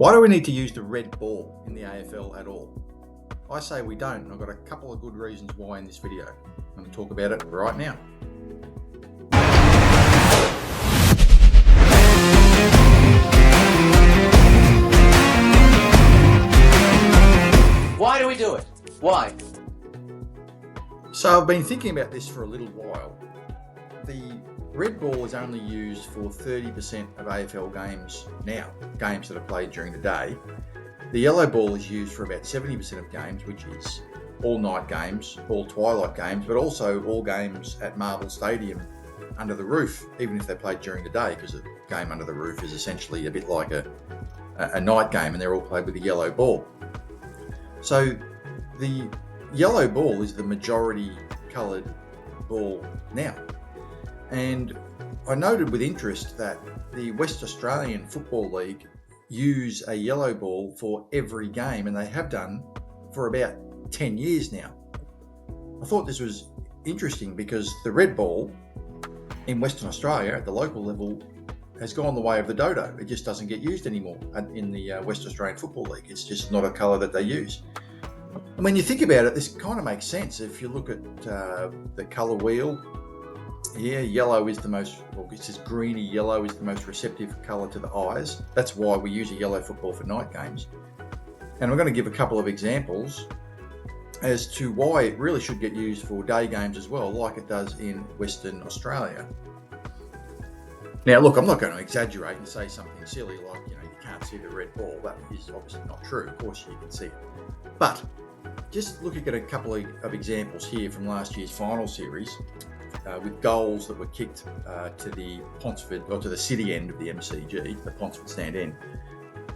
Why do we need to use the red ball in the AFL at all? I say we don't, and I've got a couple of good reasons why in this video. I'm going to talk about it right now. Why do we do it? Why? So I've been thinking about this for a little while. The red ball is only used for 30% of AFL games now, games that are played during the day. The yellow ball is used for about 70% of games, which is all night games, all twilight games, but also all games at Marvel Stadium under the roof, even if they're played during the day, because a game under the roof is essentially a bit like a night game, and they're all played with a yellow ball. So the yellow ball is the majority coloured ball now. And I noted with interest that the West Australian Football League use a yellow ball for every game, and they have done for about 10 years now. I thought this was interesting because the red ball in Western Australia at the local level has gone the way of the dodo. It just doesn't get used anymore in the West Australian Football League. It's just not a colour that they use. And when you think about it, this kind of makes sense. If you look at the colour wheel, yellow is the most, well, it's just greeny yellow is the most receptive colour to the eyes. That's why we use a yellow football for night games. And I'm going to give a couple of examples as to why it really should get used for day games as well, like it does in Western Australia. Now, look, I'm not going to exaggerate and say something silly like, you can't see the red ball. That is obviously not true. Of course you can see it. But just looking at a couple of examples here from last year's final series, with goals that were kicked to the Ponsford, or to the city end of the MCG, the Ponsford stand end.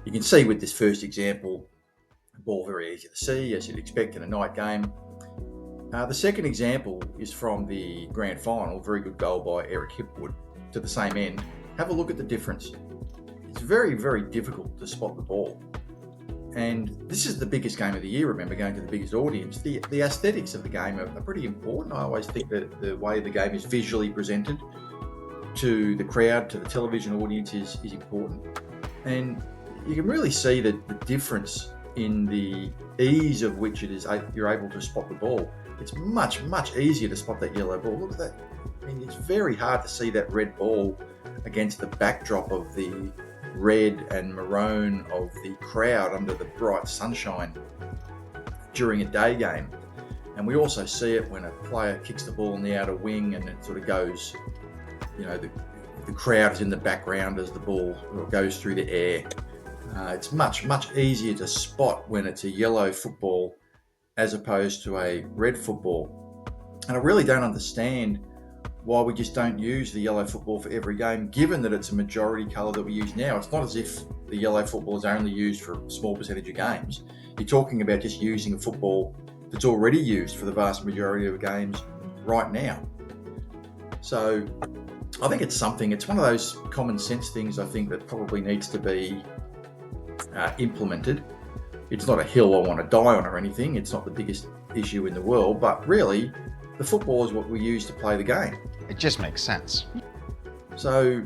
You can see with this first example, the ball very easy to see, as you'd expect in a night game. The second example is from the grand final, very good goal by Eric Hipwood to the same end. Have a look at the difference. It's very, very difficult to spot the ball. And this is the biggest game of the year, remember, going to the biggest audience. The aesthetics of the game are pretty important. I always think that the way the game is visually presented to the crowd, to the television audience is important. And you can really see the difference in the ease of which you're able to spot the ball. It's much, much easier to spot that yellow ball. Look at that. I mean, it's very hard to see that red ball against the backdrop of the red and maroon of the crowd under the bright sunshine during a day game. And we also see it when a player kicks the ball in the outer wing and it sort of goes, the crowd is in the background as the ball goes through the air. It's much, much easier to spot when it's a yellow football as opposed to a red football. And I really don't understand why we just don't use the yellow football for every game, given that it's a majority colour that we use now. It's not as if the yellow football is only used for a small percentage of games. You're talking about just using a football that's already used for the vast majority of games right now. So I think it's one of those common sense things I think that probably needs to be implemented. It's not a hill I want to die on or anything. It's not the biggest issue in the world, but really the football is what we use to play the game. It just makes sense. So,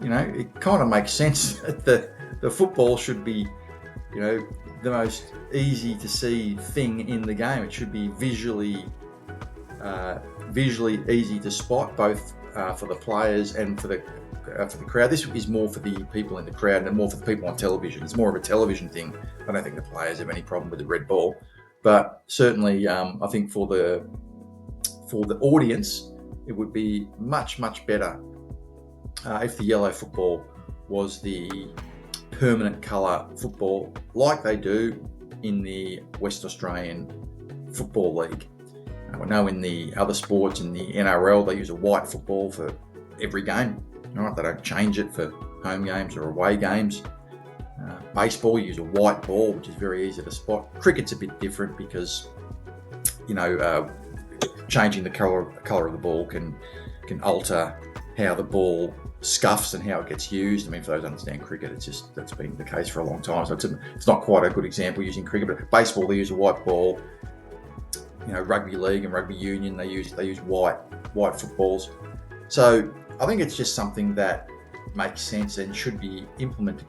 it kind of makes sense that the football should be, the most easy to see thing in the game. It should be visually easy to spot, both for the players and for the crowd. This is more for the people in the crowd and more for the people on television. It's more of a television thing. I don't think the players have any problem with the red ball, but certainly I think for the audience, it would be much, much better if the yellow football was the permanent colour football like they do in the West Australian Football League. I know in the other sports, in the NRL, they use a white football for every game. Right? They don't change it for home games or away games. Baseball, you use a white ball, which is very easy to spot. Cricket's a bit different because, changing the colour of the ball can alter how the ball scuffs and how it gets used. I mean, for those who understand cricket, that's been the case for a long time. So it's not quite a good example using cricket, but baseball, they use a white ball. Rugby league and rugby union, they use white footballs. So I think it's just something that makes sense and should be implemented.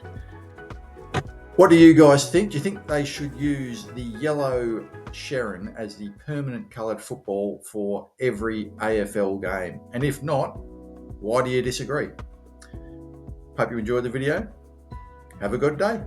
What do you guys think? Do you think they should use the yellow Sherrin as the permanent coloured football for every AFL game? And if not, why do you disagree? Hope you enjoyed the video. Have a good day.